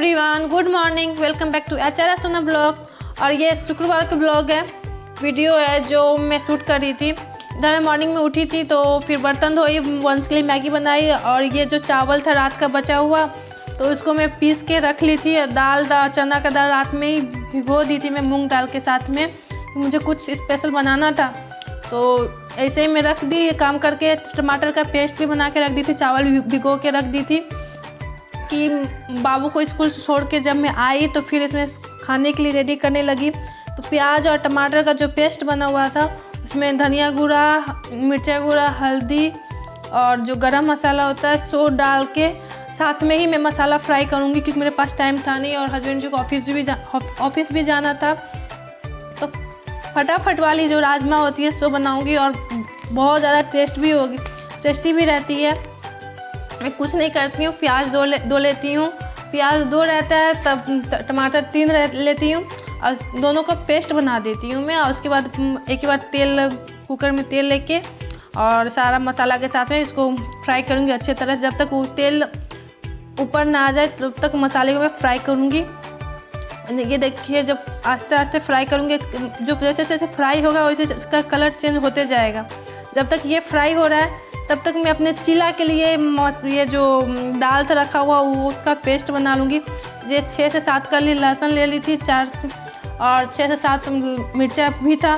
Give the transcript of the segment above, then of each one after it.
Everyone, good morning. Welcome back to HRS Sona blog. और ये शुक्रवार का ब्लॉग है, वीडियो है जो मैं शूट कर रही थी। इधर मैं मॉर्निंग में उठी थी तो फिर बर्तन धोई, वंश के लिए मैगी बनाई और ये जो चावल था रात का बचा हुआ तो उसको मैं पीस के रख ली थी। दाल चना का दाल रात में ही भिगो दी थी मैं मूंग दाल के साथ में। मुझे कुछ स्पेशल बनाना था तो ऐसे ही मैं रख दी काम करके। टमाटर का पेस्ट भी बना के रख दी थी, चावल भी भिगो के रख दी थी कि बाबू को स्कूल से छोड़ के जब मैं आई तो फिर इसमें खाने के लिए रेडी करने लगी। तो प्याज और टमाटर का जो पेस्ट बना हुआ था उसमें धनिया गुड़ा, मिर्चा गुड़ा, हल्दी और जो गरम मसाला होता है सो डाल के साथ में ही मैं मसाला फ्राई करूँगी क्योंकि मेरे पास टाइम था नहीं और हस्बैंड जी को ऑफिस भी जाना था। तो फटाफट वाली जो राजमा होती है सो बनाऊँगी और बहुत ज़्यादा टेस्टी भी रहती है। मैं कुछ नहीं करती हूँ, प्याज दो लेती हूँ, प्याज 2 रहता है तब टमाटर 3 लेती हूँ और दोनों का पेस्ट बना देती हूँ मैं। और उसके बाद एक ही बार कुकर में तेल लेके और सारा मसाला के साथ में इसको फ्राई करूँगी अच्छे तरह से। जब तक वो तेल ऊपर ना आ जाए तब तक मसाले को मैं फ्राई करूँगी। ये देखिए जब आस्ते आस्ते फ्राई करूँगी, जो जैसे जैसे फ्राई होगा वैसे उसका कलर चेंज होते जाएगा। जब तक ये फ्राई हो रहा है तब तक मैं अपने चीला के लिए ये जो दाल था रखा हुआ वो उसका पेस्ट बना लूँगी। ये 6 से 7 कली लहसुन ले ली थी, 4 और 6 से 7 मिर्चा भी था।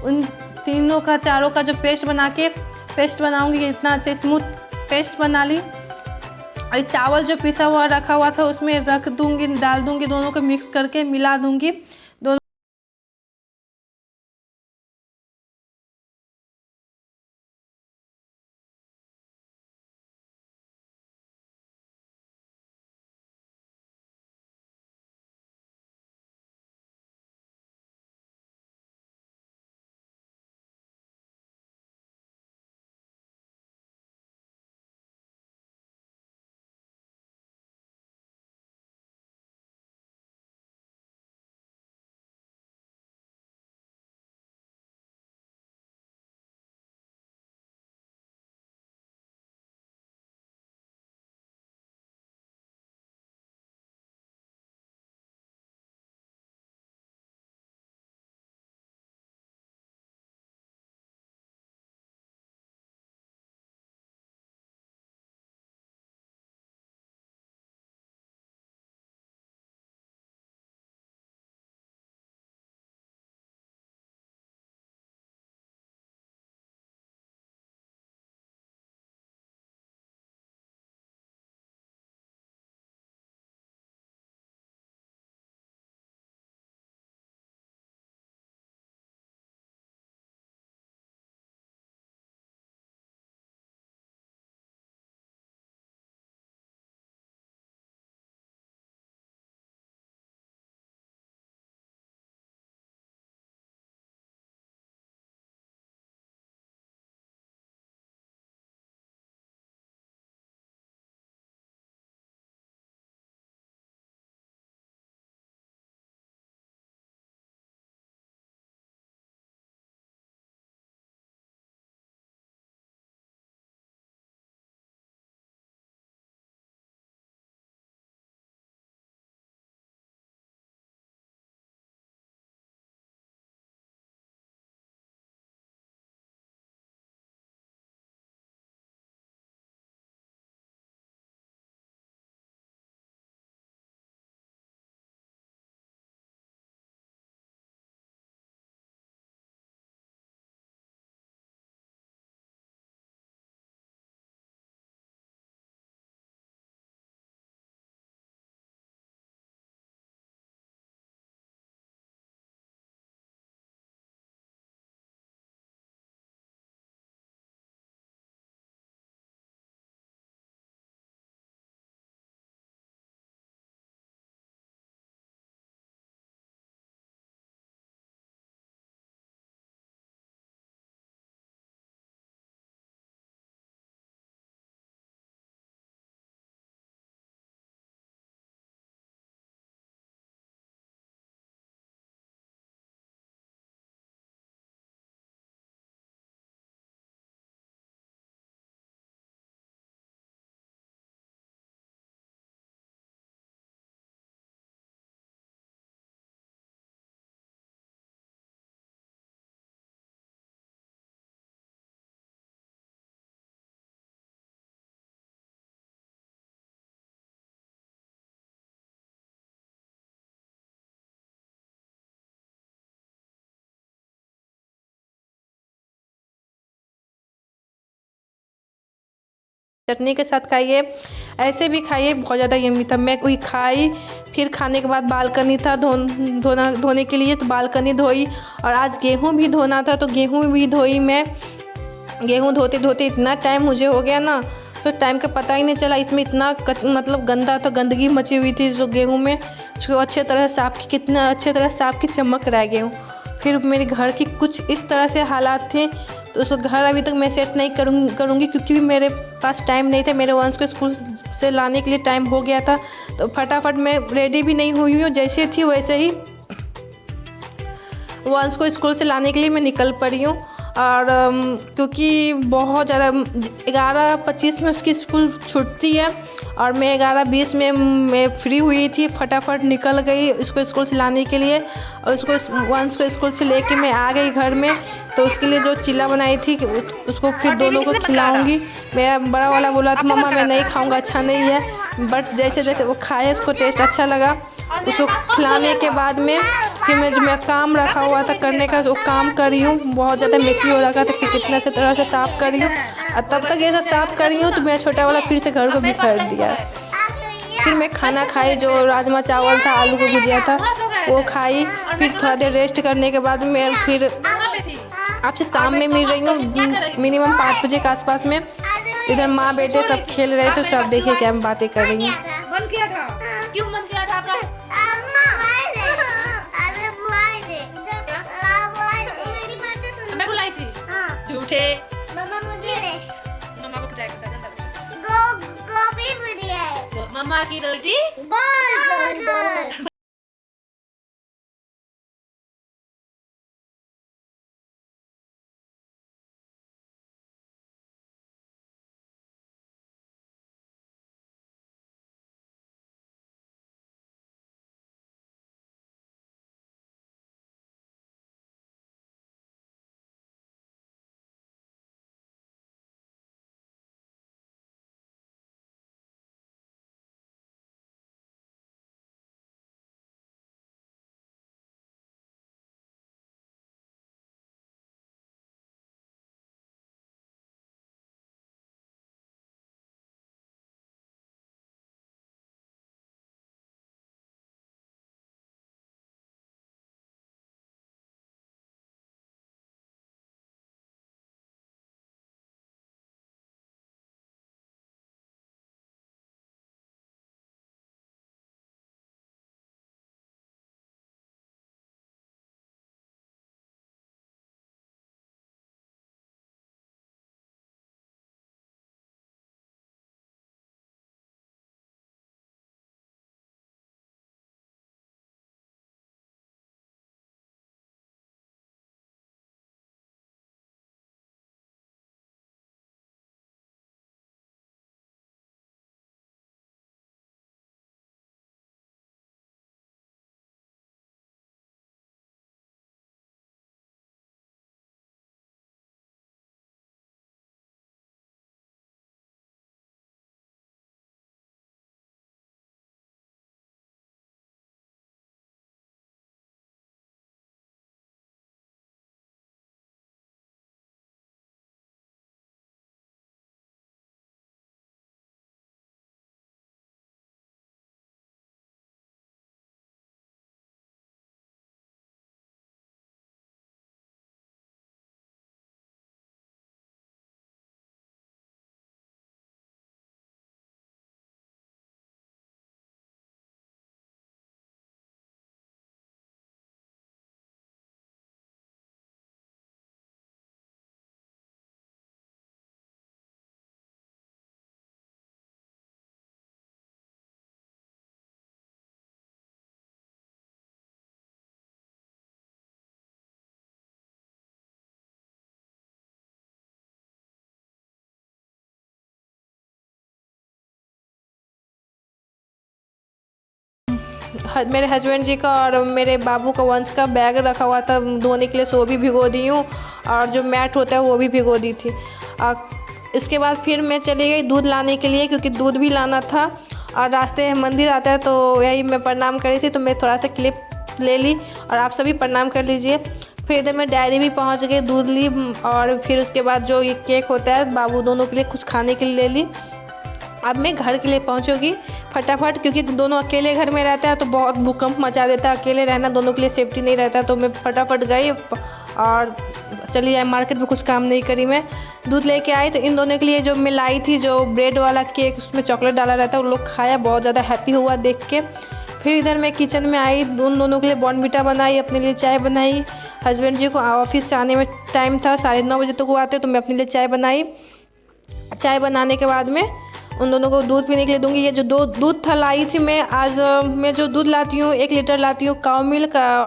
उन तीनों का चारों का जो पेस्ट बनाऊँगी। इतना अच्छा स्मूथ पेस्ट बना ली। और चावल जो पिसा हुआ रखा हुआ था उसमें डाल दूँगी, दोनों को मिक्स करके मिला दूँगी। चटनी के साथ खाइए, ऐसे भी खाइए, बहुत ज़्यादा यम्मी था। मैं वही खाई, फिर खाने के बाद बालकनी था धोने के लिए, तो बालकनी धोई। और आज गेहूँ भी धोना था, तो गेहूँ भी धोई। मैं गेहूँ धोते धोते इतना टाइम मुझे हो गया ना, तो टाइम का पता ही नहीं चला। इसमें इतना मतलब गंदा था, गंदगी मची हुई थी जो गेहूँ में, उसको अच्छे तरह साफ़ की, कितना अच्छे तरह साफ़ की, चमक रहा है गेहूँ। फिर मेरे घर की कुछ इस तरह से हालात थे, तो उसको घर अभी तक मैं सेट नहीं करूँगी क्योंकि मेरे पास टाइम नहीं था। मेरे वंश को स्कूल से लाने के लिए टाइम हो गया था, तो फटाफट मैं रेडी भी नहीं हुई हूँ, जैसे थी वैसे ही वंश को स्कूल से लाने के लिए मैं निकल पड़ी हूँ। और क्योंकि बहुत ज़्यादा 11:25 में उसकी स्कूल छूटती है और मैं 11:20 में मैं फ्री हुई थी, फटाफट निकल गई उसको स्कूल से लाने के लिए। और उसको वंश को स्कूल से लेके मैं आ गई घर में। तो उसके लिए जो चिल्ला बनाई थी उसको फिर दोनों को खिलाऊंगी। मेरा बड़ा वाला बोला था मम्मा मैं नहीं खाऊंगा, अच्छा नहीं है, बट जैसे जैसे वो खाए उसको टेस्ट अच्छा लगा। उसको खिलाने के बाद में फिर मैं जो मेरा काम रखा हुआ था करने का, वो काम करी हूँ। बहुत ज़्यादा मेसी हो रखा था, फिर कितना से तरह से साफ़ करी हूँ। और तब तक ये सब साफ़ करी हूँ तो मेरा छोटा वाला फिर से घर को बिखेर दिया। फिर मैं खाना खाई, जो राजमा चावल था, आलू को भुजिया था, वो खाई। फिर थोड़ा देर रेस्ट करने के बाद मैं फिर आपसे शाम में मिल रही हूँ, मिनिमम 5 बजे के आसपास में। इधर माँ बेटे सब खेल रहे थे, सब देखिए क्या मैं बातें कर रही हूँ। बंद किया था, क्यों बंद किया था आपका? मैं बुलाई थी, झूठे। मम्मा मुझे दे। मम्मा को पिटाई करता था। गोभी बढ़िया है। मम्मा की रोटी बोल। मेरे हस्बैंड जी का और मेरे बाबू का वंश का बैग रखा हुआ था धोने के लिए, सो वो भी भिगो दी हूँ। और जो मैट होता है वो भी भिगो दी थी। इसके बाद फिर मैं चली गई दूध लाने के लिए, क्योंकि दूध भी लाना था। और रास्ते में मंदिर आता है, तो यही मैं प्रणाम करी थी, तो मैं थोड़ा सा क्लिप ले ली और आप सभी प्रणाम कर लीजिए। फिर इधर मैं डायरी भी पहुंच गई, दूध ली और फिर उसके बाद जो ये केक होता है बाबू दोनों के लिए कुछ खाने के लिए ले ली। अब मैं घर के लिए पहुंचूंगी फटाफट, क्योंकि दोनों अकेले घर में रहता है तो बहुत भूकंप मचा देता है। अकेले रहना दोनों के लिए सेफ्टी नहीं रहता, तो मैं फटाफट गई और चली आई मार्केट में। कुछ काम नहीं करी, मैं दूध लेके आई। तो इन दोनों के लिए जो मैं लाई थी जो ब्रेड वाला केक, उसमें चॉकलेट डाला रहता है, उन लोग खाया, बहुत ज़्यादा हैप्पी हुआ देख के। फिर इधर मैं किचन में आई, उन दोनों के लिए बॉर्नविटा बनाई, अपने लिए चाय बनाई। हस्बैंड जी को ऑफिस से आने में टाइम था, 9:30 बजे तक वो आते, तो मैं अपने लिए चाय बनाई। चाय बनाने के बाद में उन दोनों को दूध पीने के लिए दूंगी। ये जो दूध था लाई थी मैं आज, मैं जो दूध लाती हूँ 1 लीटर लाती हूँ काउ मिल्क,